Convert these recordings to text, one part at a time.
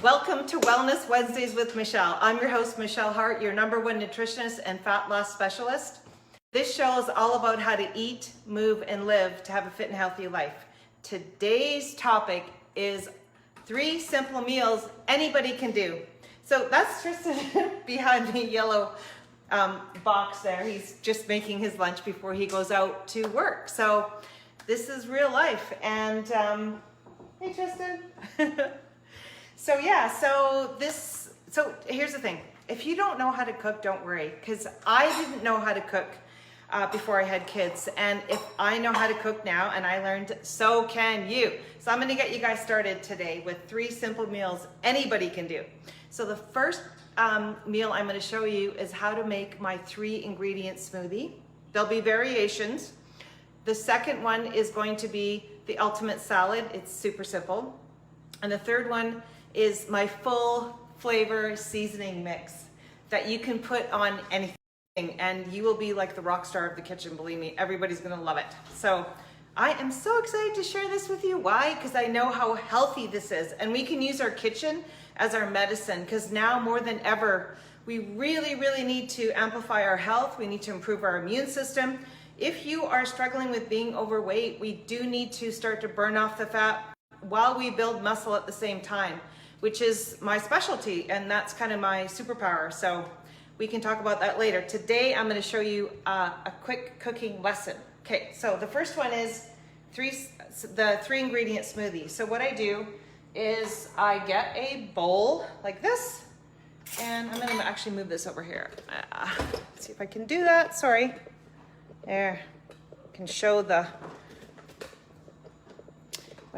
Welcome to Wellness Wednesdays with Michelle. I'm your host, Michelle Hart, your #1 nutritionist and fat loss specialist. This show is all about how to eat, move, and live to have a fit and healthy life. Today's topic is 3 simple meals anybody can do. So that's Tristan behind the yellow box there. He's just making his lunch before he goes out to work. So this is real life. And hey, Tristan. So here's the thing. If you don't know how to cook, don't worry, because I didn't know how to cook before I had kids. And if I know how to cook now and I learned, so can you. So I'm gonna get you guys started today with 3 simple meals anybody can do. So the first meal I'm gonna show you is how to make my 3 ingredient smoothie. There'll be variations. The second one is going to be the ultimate salad. It's super simple. And the third one is my full flavor seasoning mix that you can put on anything and you will be like the rock star of the kitchen. Believe me, everybody's gonna love it. So I am so excited to share this with you. Why? Because I know how healthy this is, and we can use our kitchen as our medicine, because now more than ever, we really need to amplify our health. We need to improve our immune system. If you are struggling with being overweight, we do need to start to burn off the fat while we build muscle at the same time, which is my specialty, and that's kind of my superpower. So we can talk about that later. Today, I'm gonna show you a quick cooking lesson. Okay, so the first one is the 3 ingredient smoothie. So what I do is I get a bowl like this, and I'm gonna actually move this over here. Let's see if I can do that, sorry. There, I can show what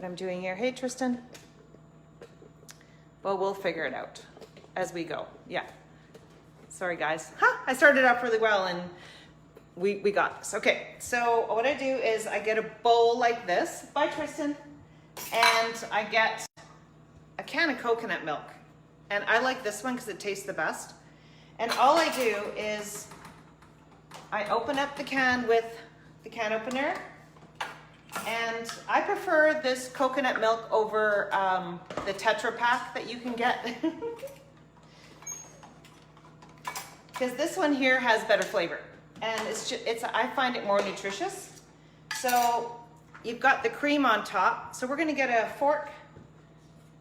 I'm doing here. Hey, Tristan. Well, we'll figure it out as we go. Yeah. Sorry, guys. I started off really well, and we got this. Okay, so what I do is I get a bowl like this. Bye, Tristan. And I get a can of coconut milk. And I like this one because it tastes the best. And all I do is I open up the can with the can opener. And I prefer this coconut milk over the Tetra Pak that you can get. Because this one here has better flavor. And I find it more nutritious. So you've got the cream on top. So we're gonna get a fork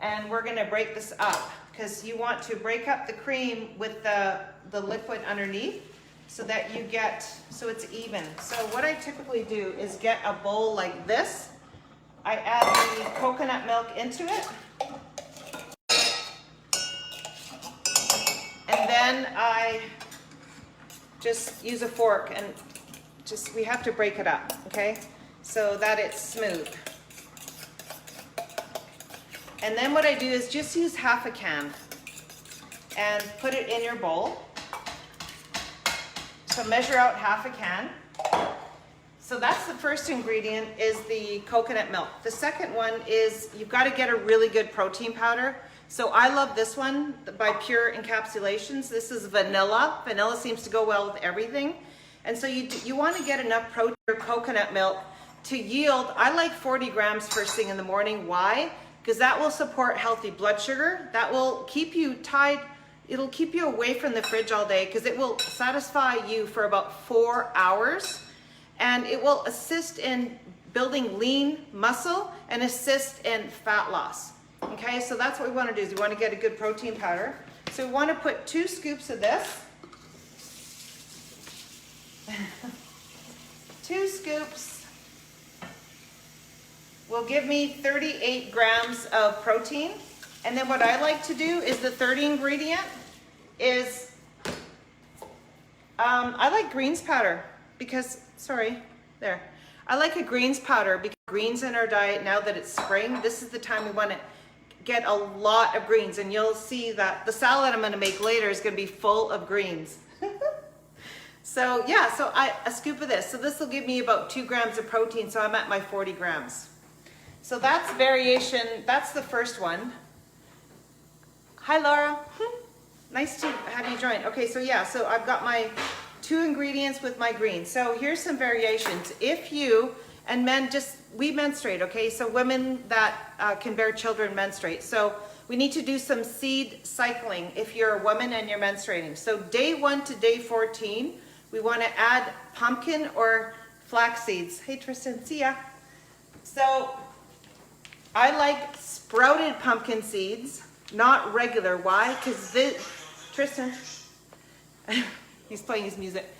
and we're gonna break this up, because you want to break up the cream with the liquid underneath, so that you get, so it's even. So what I typically do is get a bowl like this. I add the coconut milk into it. And then I just use a fork and we have to break it up, okay? So that it's smooth. And then what I do is just use half a can and put it in your bowl. So measure out half a can. So that's the first ingredient, is the coconut milk. The second one is you've got to get a really good protein powder. So I love this one by Pure Encapsulations. This is vanilla. Vanilla seems to go well with everything. And so you want to get enough protein or coconut milk to yield, I like 40 grams first thing in the morning. Why? Because that will support healthy blood sugar. That will keep you tied. It'll keep you away from the fridge all day, because it will satisfy you for about 4 hours, and it will assist in building lean muscle and assist in fat loss. Okay, so that's what we want to do, is we want to get a good protein powder. So we want to put 2 scoops of this. 2 scoops will give me 38 grams of protein. And then what I like to do is the third ingredient is, I like greens powder because, I like a greens powder because greens in our diet, now that it's spring, this is the time we want to get a lot of greens. And you'll see that the salad I'm going to make later is going to be full of greens. So yeah, so a scoop of this. So this will give me about 2 grams of protein, so I'm at my 40 grams. So that's variation, that's the first one. Hi, Laura. Nice to have you join. Okay, so yeah, so I've got my 2 ingredients with my greens. So here's some variations. If you And men, we menstruate, okay? So women that can bear children menstruate. So we need to do some seed cycling if you're a woman and you're menstruating. So day 1 to day 14, we want to add pumpkin or flax seeds. Hey Tristan, see ya. So I like sprouted pumpkin seeds, not regular. Why? Because Tristan, he's playing his music.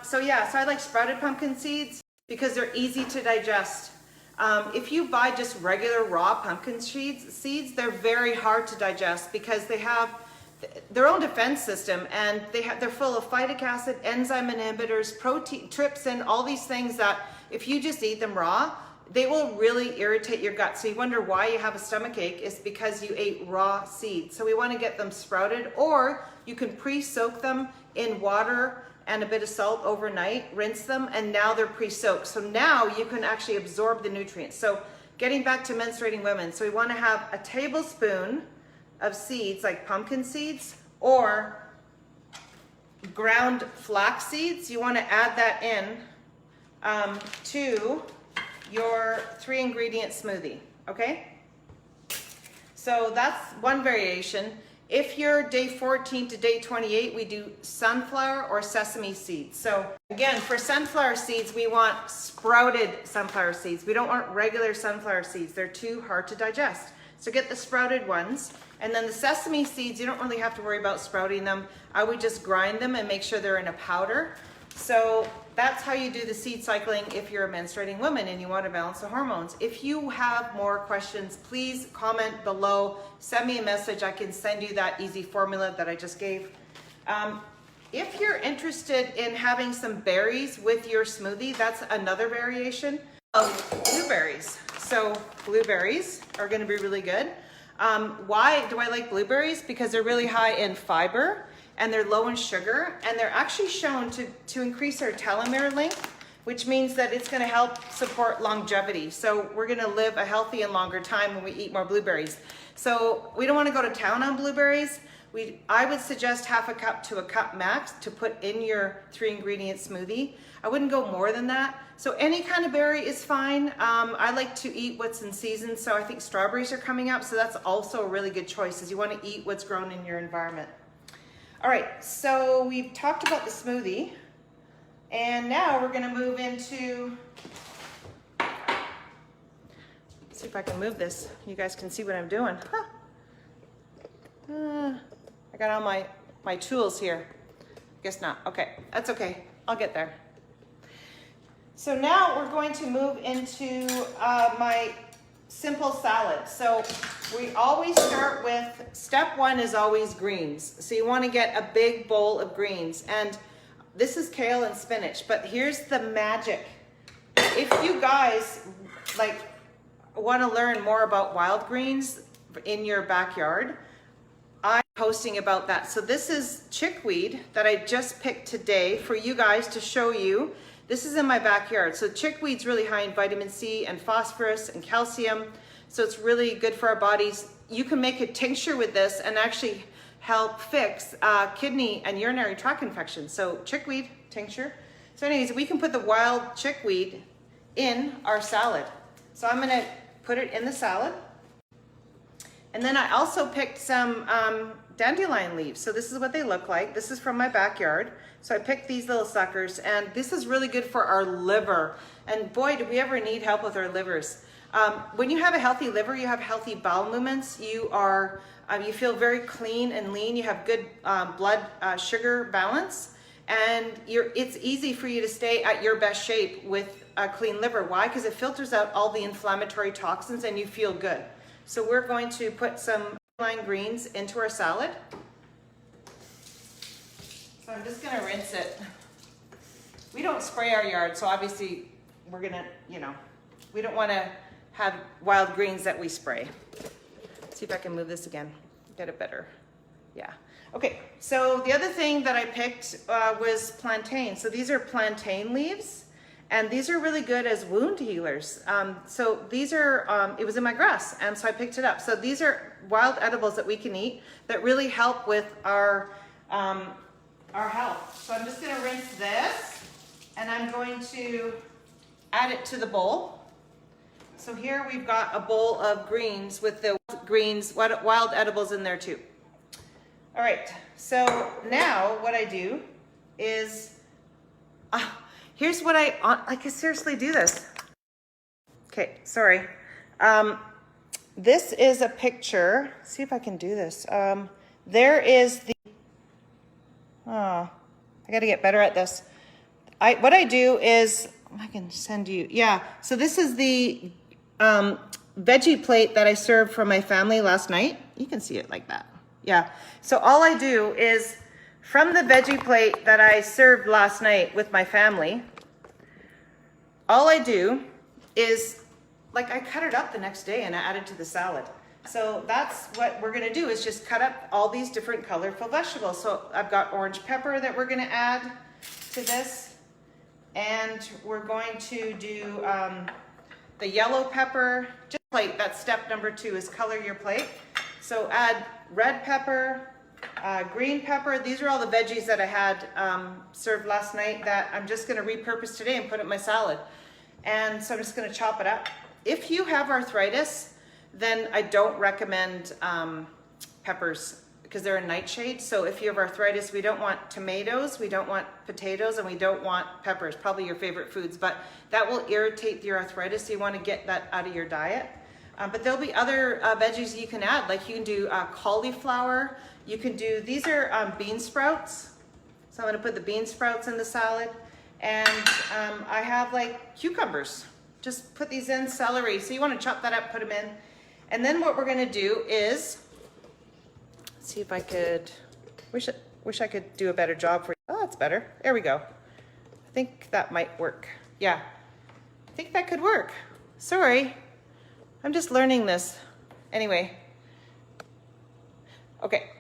So I like sprouted pumpkin seeds because they're easy to digest. If you buy just regular raw pumpkin seeds, they're very hard to digest because they have their own defense system, and they're full of phytic acid, enzyme inhibitors, protein, trypsin, all these things that if you just eat them raw, they will really irritate your gut. So you wonder why you have a stomach ache, is because you ate raw seeds. So we want to get them sprouted, or you can pre-soak them in water and a bit of salt overnight, rinse them, and now they're pre-soaked. So now you can actually absorb the nutrients. So getting back to menstruating women, so we want to have a tablespoon of seeds like pumpkin seeds or ground flax seeds. You want to add that in to your 3-ingredient smoothie, okay? So that's one variation. If you're day 14 to day 28, we do sunflower or sesame seeds. So again, for sunflower seeds, we want sprouted sunflower seeds. We don't want regular sunflower seeds. They're too hard to digest. So get the sprouted ones. And then the sesame seeds, you don't really have to worry about sprouting them. I would just grind them and make sure they're in a powder. So that's how you do the seed cycling if you're a menstruating woman and you want to balance the hormones. If you have more questions, please comment below. Send me a message. I can send you that easy formula that I just gave. If you're interested in having some berries with your smoothie, that's another variation of blueberries. So blueberries are going to be really good. Why do I like blueberries? Because they're really high in fiber and they're low in sugar, and they're actually shown to increase our telomere length, which means that it's going to help support longevity. So we're going to live a healthy and longer time when we eat more blueberries. So we don't want to go to town on blueberries. I would suggest half a cup to a cup max to put in your 3-ingredient smoothie. I wouldn't go more than that. So any kind of berry is fine. I like to eat what's in season, so I think strawberries are coming up, so that's also a really good choice, is you want to eat what's grown in your environment. All right, so we've talked about the smoothie, and now we're going to move into, let's see if I can move this. You guys can see what I'm doing. I got all my tools here. Guess not. Okay, that's okay. I'll get there. So now we're going to move into my simple salad. So we always start with, step 1 is always greens. So you want to get a big bowl of greens. And this is kale and spinach, but here's the magic. If you guys want to learn more about wild greens in your backyard, I'm posting about that. So this is chickweed that I just picked today for you guys to show you. This is in my backyard. So chickweed's really high in vitamin C and phosphorus and calcium. So it's really good for our bodies. You can make a tincture with this and actually help fix kidney and urinary tract infections. So chickweed tincture. So anyways, we can put the wild chickweed in our salad. So I'm gonna put it in the salad. And then I also picked some dandelion leaves. So this is what they look like. This is from my backyard. So I picked these little suckers, and this is really good for our liver. And boy, do we ever need help with our livers. When you have a healthy liver, you have healthy bowel movements. You feel very clean and lean. You have good blood sugar balance, and it's easy for you to stay at your best shape with a clean liver. Why? Because it filters out all the inflammatory toxins, and you feel good. So we're going to put some lime greens into our salad. So I'm just gonna rinse it. We don't spray our yard, so obviously we're gonna, we don't wanna have wild greens that we spray. Let's see if I can move this again, get it better. Yeah. Okay, so the other thing that I picked was plantain. So these are plantain leaves, and these are really good as wound healers. So these are, it was in my grass, and so I picked it up. So these are wild edibles that we can eat that really help with our health. So I'm just gonna rinse this, and I'm going to add it to the bowl. So here we've got a bowl of greens with the greens, wild edibles in there too. All right, so now what I do is, here's what I can seriously do this. Okay, sorry. This is a picture. See if I can do this. There is the, I gotta get better at this. What I do is, I can send you, yeah. So this is the veggie plate that I served for my family last night. You can see it like that. Yeah. So all I do is, from the veggie plate that I served last night with my family, all I do is, like, I cut it up the next day and I add it to the salad. So that's what we're gonna do, is just cut up all these different colorful vegetables. So I've got orange pepper that we're gonna add to this. And we're going to do the yellow pepper, just plate, that's step number 2, is color your plate. So add red pepper, green pepper. These are all the veggies that I had served last night that I'm just gonna repurpose today and put it in my salad. And so I'm just gonna chop it up. If you have arthritis, then I don't recommend peppers because they're a nightshade. So if you have arthritis, we don't want tomatoes, we don't want potatoes, and we don't want peppers, probably your favorite foods, but that will irritate your arthritis. So you want to get that out of your diet. But there'll be other veggies you can add, like you can do cauliflower. You can do, these are bean sprouts. So I'm gonna put the bean sprouts in the salad. And I have like cucumbers. Just put these in, celery. So you wanna chop that up, put them in. And then what we're gonna do is, see if I could, wish I could do a better job for you. Oh, that's better. There we go. I think that might work. Yeah, I think that could work. Sorry, I'm just learning this. Anyway, okay,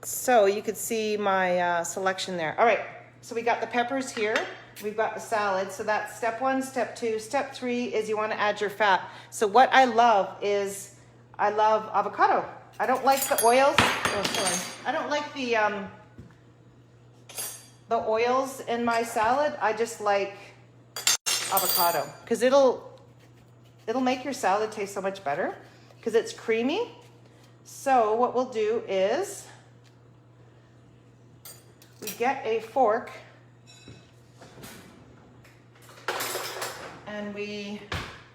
so you could see my selection there. All right, so we got the peppers here. We've got the salad. So that's step 1, step 2. Step 3 is you want to add your fat. So what I love is, I love avocado. I don't like the oils. Oh, sorry. I don't like the oils in my salad. I just like avocado because it'll make your salad taste so much better because it's creamy. So what we'll do is we get a fork and we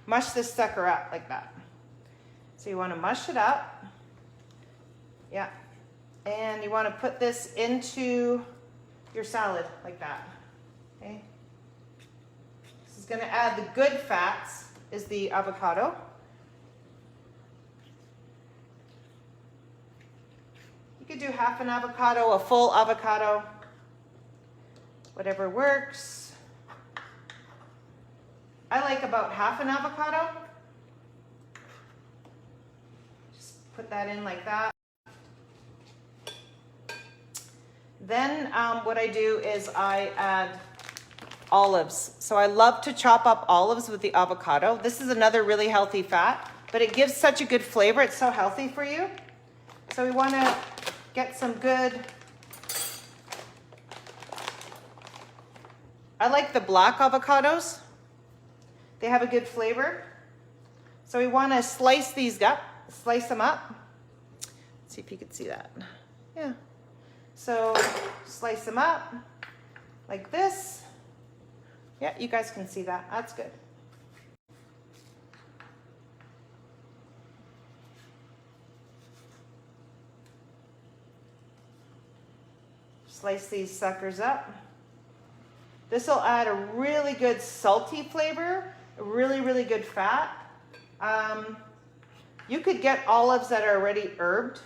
mush this sucker up like that. So you want to mush it up. Yeah. And you want to put this into your salad like that. Okay. This is going to add the good fats, is the avocado. You could do half an avocado, a full avocado, whatever works. I like about half an avocado. Just put that in like that. Then what I do is I add olives. So I love to chop up olives with the avocado. This is another really healthy fat, but it gives such a good flavor. It's so healthy for you. So we want to get some good, I like the black avocados. They have a good flavor. So we want to slice these up, slice them up. Let's see if you can see that. Yeah. So slice them up like this. Yeah, you guys can see that. That's good. Slice these suckers up. This will add a really good salty flavor, a really, really good fat. You could get olives that are already herbed.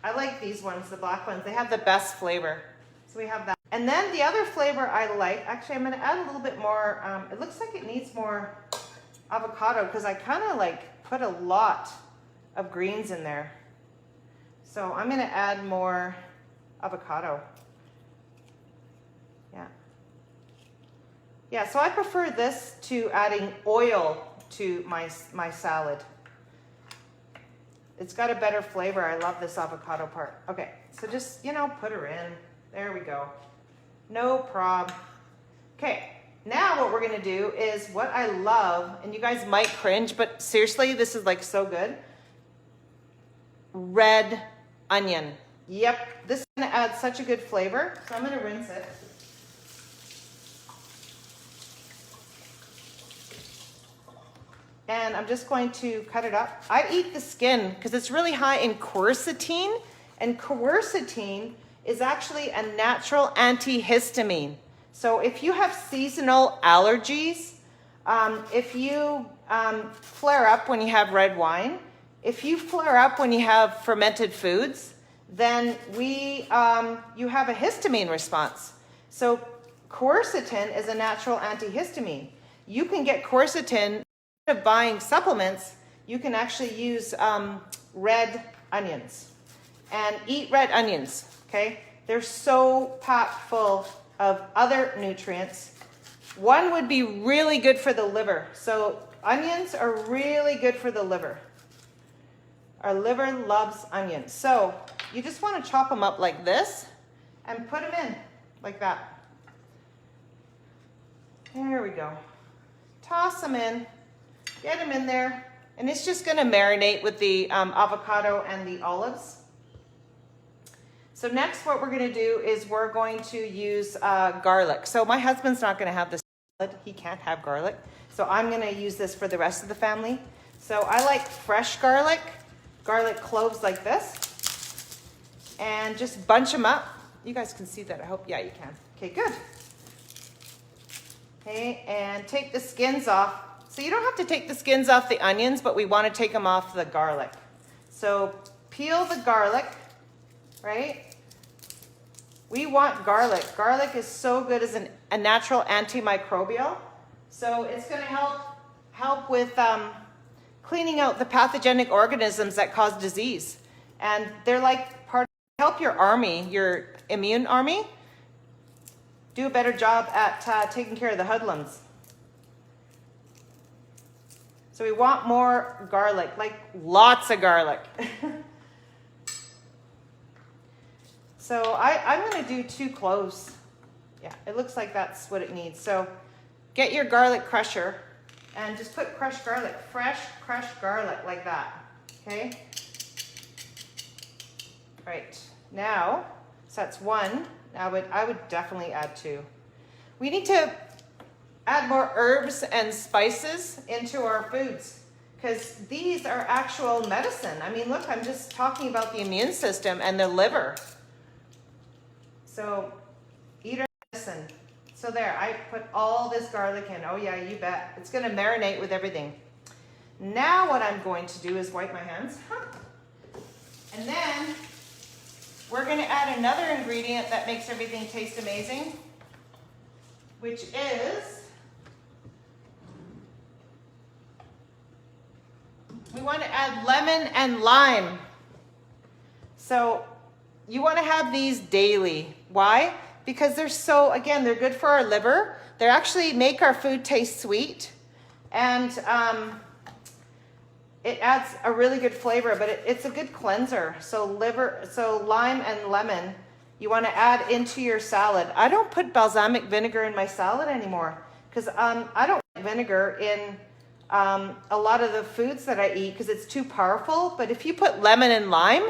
I like these ones, the black ones. They have the best flavor. So we have that. And then the other flavor I like, actually I'm gonna add a little bit more, it looks like it needs more avocado because I kind of like put a lot of greens in there. So I'm gonna add more avocado. Yeah. Yeah, so I prefer this to adding oil to my salad. It's got a better flavor. I love this avocado part. Okay, so just, put her in. There we go. No prob. Okay, Now what we're gonna do is what I love, and you guys might cringe, but seriously, this is like so good. Red onion. Yep, this is gonna add such a good flavor. So I'm gonna rinse it. And I'm just going to cut it up. I eat the skin because it's really high in quercetin, and quercetin is actually a natural antihistamine. So if you have seasonal allergies, if you flare up when you have red wine, if you flare up when you have fermented foods, then you have a histamine response. So quercetin is a natural antihistamine. You can get quercetin instead of buying supplements. You can actually use red onions and eat red onions, okay? They're so packed full of other nutrients. One would be really good for the liver. So onions are really good for the liver. Our liver loves onions. So you just want to chop them up like this and put them in like that. There we go. Toss them in, get them in there, and it's just going to marinate with the avocado and the olives. So next what we're going to do is we're going to use garlic. So my husband's not going to have this salad. He can't have garlic. So I'm going to use this for the rest of the family. So I like fresh garlic cloves like this. And just bunch them up. You guys can see that, I hope. Yeah, you can. Okay, good. Okay, and take the skins off. So you don't have to take the skins off the onions, but we want to take them off the garlic. So peel the garlic, right? We want garlic. Garlic is so good as a natural antimicrobial. So it's going to help with cleaning out the pathogenic organisms that cause disease. And they're like part of help your army, your immune army, do a better job at taking care of the hoodlums. So we want more garlic, like lots of garlic. So I'm going to do 2 cloves. Yeah, it looks like that's what it needs. So get your garlic crusher and just put crushed garlic, fresh crushed garlic like that. Okay? Right. Now, so that's 1. I would definitely add 2. We need to add more herbs and spices into our foods because these are actual medicine. I mean, look, I'm just talking about the immune system and the liver. So eat our medicine. So there, I put all this garlic in. Oh yeah, you bet. It's going to marinate with everything. Now what I'm going to do is wipe my hands. And then we're going to add another ingredient that makes everything taste amazing, which is, we want to add lemon and lime. So you want to have these daily. Why? Because they're so, again, they're good for our liver. They actually make our food taste sweet. And it adds a really good flavor, but it's a good cleanser. So lime and lemon, you want to add into your salad. I don't put balsamic vinegar in my salad anymore because I don't like vinegar in a lot of the foods that I eat because it's too powerful. But if you put lemon and lime,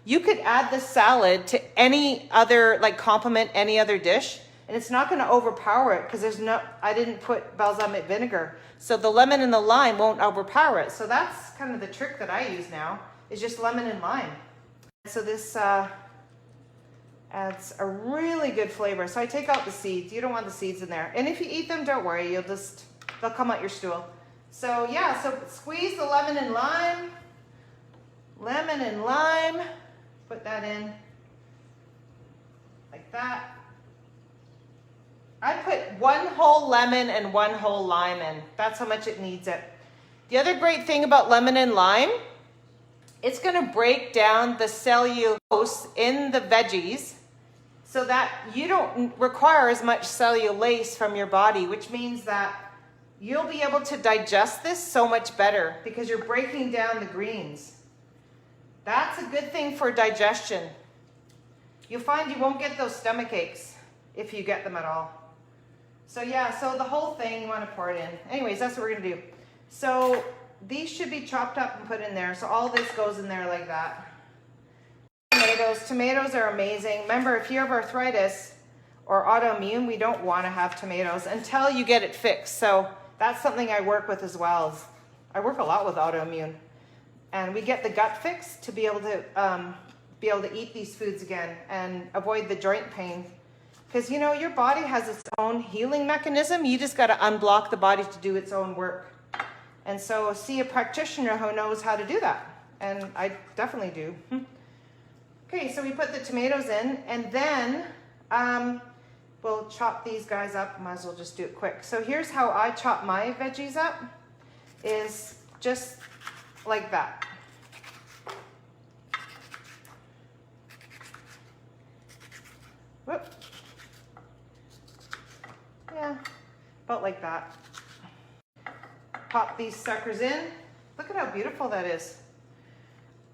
you could add the salad to any other, like complement any other dish, and it's not going to overpower it because I didn't put balsamic vinegar. So the lemon and the lime won't overpower it. So that's kind of the trick that I use now, is just lemon and lime. So this adds a really good flavor. So I take out the seeds. You don't want the seeds in there. And if you eat them, don't worry, they'll come out your stool. So yeah, so squeeze the lemon and lime. Lemon and lime. Put that in like that. I put 1 whole lemon and 1 whole lime in. That's how much it needs it. The other great thing about lemon and lime, it's going to break down the cellulose in the veggies so that you don't require as much cellulase from your body, which means that you'll be able to digest this so much better because you're breaking down the greens. That's a good thing for digestion. You'll find you won't get those stomach aches if you get them at all. So yeah, so the whole thing you want to pour it in. Anyways, that's what we're gonna do. So these should be chopped up and put in there. So all this goes in there like that. Tomatoes are amazing. Remember, if you have arthritis or autoimmune, we don't want to have tomatoes until you get it fixed. So that's something I work with as well. I work a lot with autoimmune, and we get the gut fixed to be able to eat these foods again and avoid the joint pain. Because you know, your body has its own healing mechanism. You just got to unblock the body to do its own work. And so see a practitioner who knows how to do that. And I definitely do. Okay, so we put the tomatoes in, and then we'll chop these guys up. Might as well just do it quick. So here's how I chop my veggies up, is just like that. Whoop. Yeah, about like that. Pop these suckers in. Look at how beautiful that is.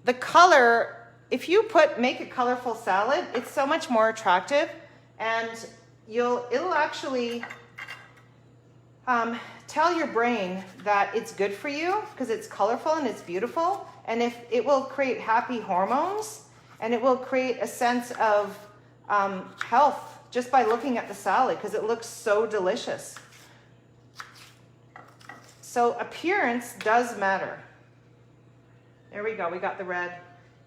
The color, if you make a colorful salad, it's so much more attractive, and it'll actually tell your brain that it's good for you because it's colorful and it's beautiful, and if it will create happy hormones, and it will create a sense of health just by looking at the salad because it looks so delicious. So appearance does matter. There we go, we got the red.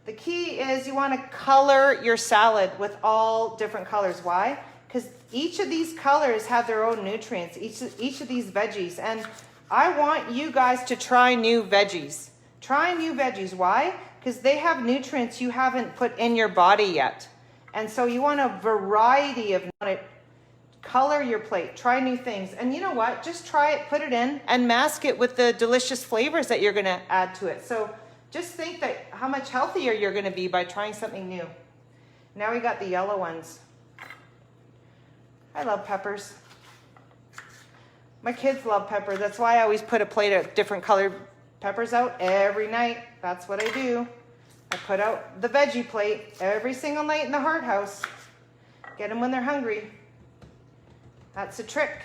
The key is you want to color your salad with all different colors. Why? Because each of these colors have their own nutrients, each of these veggies. And I want you guys to try new veggies. Try new veggies. Why? Because they have nutrients you haven't put in your body yet. And so you want a variety of color your plate. Try new things. And you know what? Just try it, put it in, and mask it with the delicious flavors that you're going to add to it. So just think that how much healthier you're going to be by trying something new. Now we got the yellow ones. I love peppers. My kids love peppers. That's why I always put a plate of different colored peppers out every night. That's what I do. I put out the veggie plate every single night in the Heart House. Get them when they're hungry. That's a trick.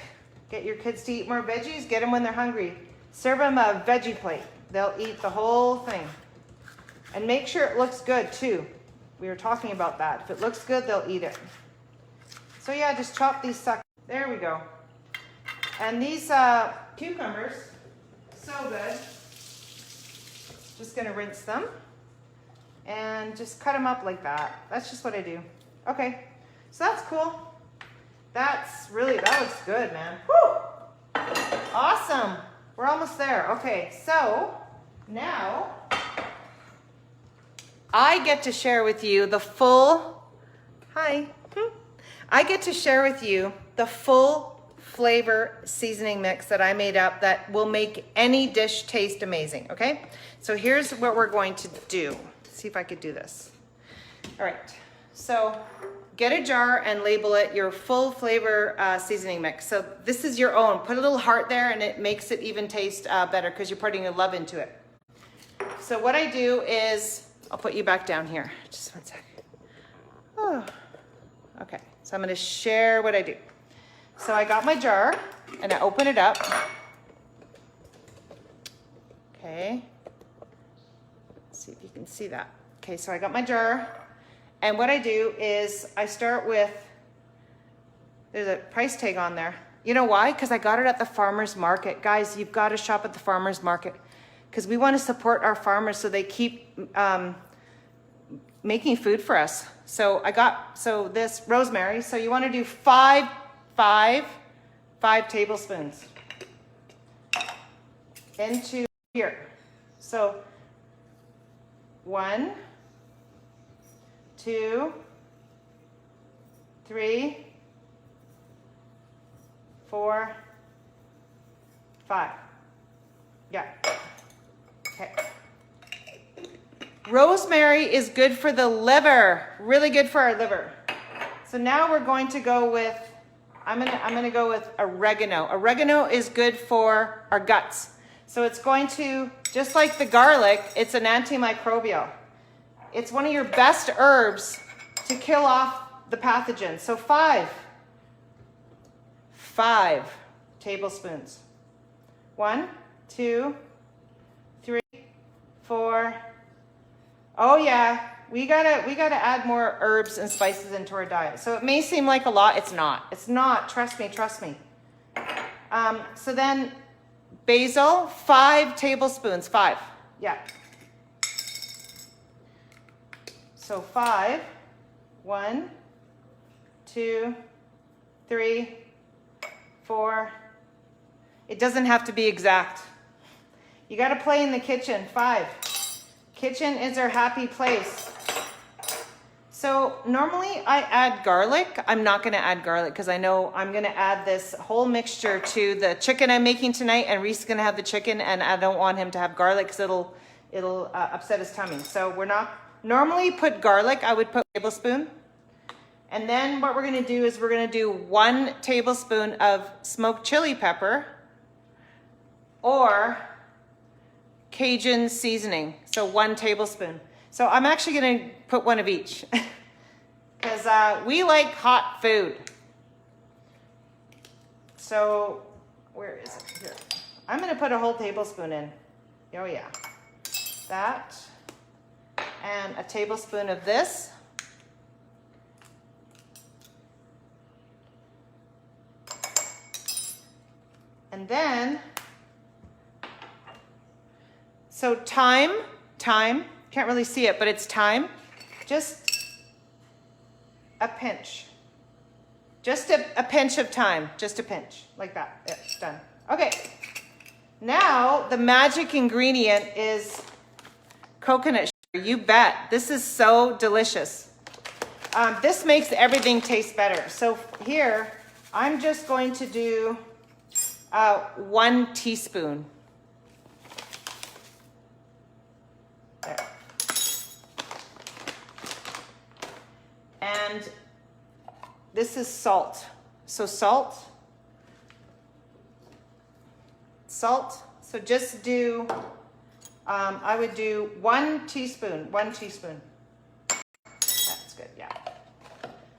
Get your kids to eat more veggies. Get them when they're hungry. Serve them a veggie plate. They'll eat the whole thing. And make sure it looks good too. We were talking about that. If it looks good, they'll eat it. So yeah, just chop these suckers. There we go. And these cucumbers, so good. Just gonna rinse them and just cut them up like that. That's just what I do. Okay, so that's cool. That looks good, man. Woo! Awesome. We're almost there. Okay, so now I get to share with you the full, I get to share with you the full flavor seasoning mix that I made up that will make any dish taste amazing, okay? So here's what we're going to do. Let's see if I could do this. All right, so get a jar and label it your full flavor seasoning mix. So this is your own. Put a little heart there and it makes it even taste better because you're putting your love into it. So what I do is, I'll put you back down here. Just one second. Oh, okay. So I'm gonna share what I do. So I got my jar and I open it up. Okay. Let's see if you can see that. Okay, so I got my jar. And what I do is I start with, there's a price tag on there. You know why? Because I got it at the farmer's market. Guys, you've got to shop at the farmer's market because we want to support our farmers so they keep making food for us. So this rosemary, so you want to do five tablespoons into here. So 1, 2, 3, 4, 5. Yeah. Okay. Rosemary is good for the liver, really good for our liver. So now we're going to go with, I'm gonna go with oregano. Oregano is good for our guts. So it's going to, just like the garlic, it's an antimicrobial. It's one of your best herbs to kill off the pathogens. So 5 5 tablespoons. 1, 2, 3, 4. Oh yeah, we gotta add more herbs and spices into our diet. So it may seem like a lot, it's not. It's not, trust me. So then basil, 5 tablespoons, 5, yeah. So 5, 1, 2, 3, 4. It doesn't have to be exact. You got to play in the kitchen. 5. Kitchen is our happy place. So normally I add garlic. I'm not going to add garlic because I know I'm going to add this whole mixture to the chicken I'm making tonight, and Reese is going to have the chicken, and I don't want him to have garlic because it'll upset his tummy. So we're not normally put garlic. I would put a tablespoon. And then what we're going to do is we're going to do 1 tablespoon of smoked chili pepper or Cajun seasoning. So 1 tablespoon. So I'm actually going to put 1 of each because we like hot food. So where is it? Here. I'm going to put a whole tablespoon in. Oh yeah. That. And a tablespoon of this. And then, so thyme, can't really see it, but it's thyme. Just a pinch. Just a pinch of thyme, just a pinch, like that. Yeah, it's done. Okay, now the magic ingredient is coconut sugar. You bet, this is so delicious. This makes everything taste better. So here, I'm just going to do 1 teaspoon. There. And this is salt. So salt. So just do, I would do 1 teaspoon. 1 teaspoon. That's good, yeah.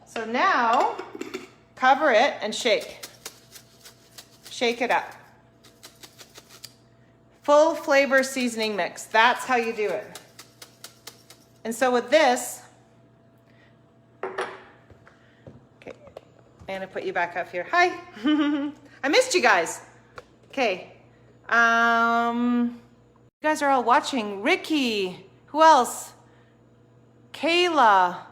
So now, cover it and shake. Shake it up. Full flavor seasoning mix. That's how you do it. And so with this, okay, I'm gonna put you back up here. Hi, I missed you guys. Okay, you guys are all watching. Ricky, who else? Kayla.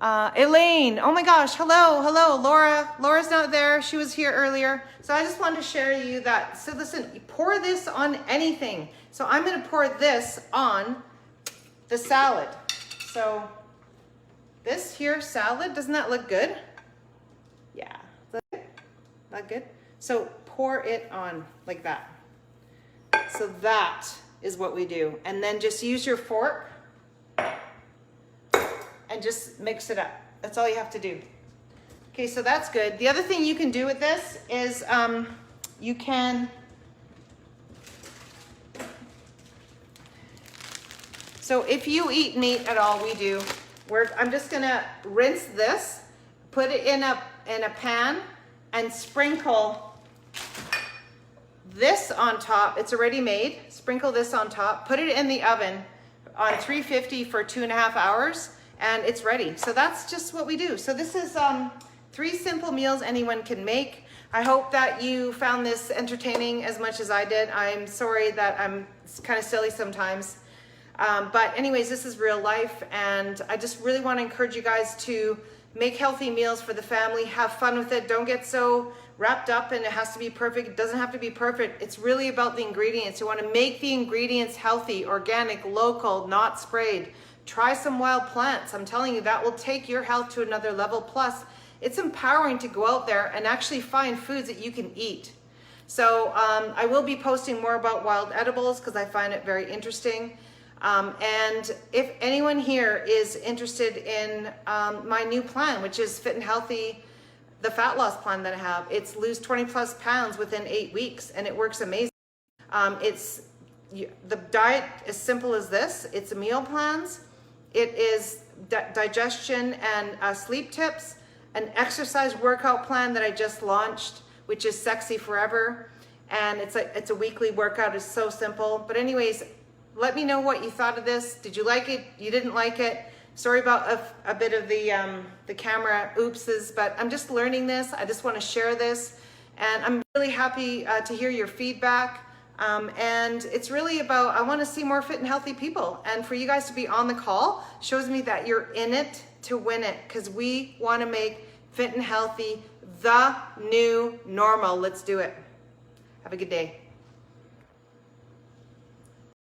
Elaine, oh my gosh, hello, Laura. Laura's not there, she was here earlier. So I just wanted to share you that, so listen, you pour this on anything. So I'm gonna pour this on the salad. So this here salad, doesn't that look good? Yeah, look good? So pour it on like that. So that is what we do. And then just use your fork and just mix it up. That's all you have to do. Okay, so that's good. The other thing you can do with this is you can, so if you eat meat at all, we do, I'm just gonna rinse this, put it in a pan and sprinkle this on top. It's already made. Sprinkle this on top, put it in the oven on 350 for 2.5 hours. And it's ready. So that's just what we do. So this is 3 simple meals anyone can make. I hope that you found this entertaining as much as I did. I'm sorry that I'm kind of silly sometimes. But anyways, this is real life. And I just really want to encourage you guys to make healthy meals for the family. Have fun with it. Don't get so wrapped up and it has to be perfect. It doesn't have to be perfect. It's really about the ingredients. You want to make the ingredients healthy, organic, local, not sprayed. Try some wild plants. I'm telling you, that will take your health to another level. Plus, it's empowering to go out there and actually find foods that you can eat. So I will be posting more about wild edibles because I find it very interesting. And if anyone here is interested in my new plan, which is Fit and Healthy, the fat loss plan that I have, it's lose 20+ pounds within 8 weeks, and it works amazing. The diet is simple as this. It's meal plans. It is digestion and sleep tips, an exercise workout plan that I just launched, which is Sexy Forever. And it's a weekly workout. It's so simple. But anyways, let me know what you thought of this. Did you like it? You didn't like it? Sorry about a bit of the camera oopses, but I'm just learning this. I just want to share this. And I'm really happy to hear your feedback. And it's really about, I want to see more fit and healthy people. And for you guys to be on the call shows me that you're in it to win it, because we want to make fit and healthy the new normal. Let's do it. Have a good day.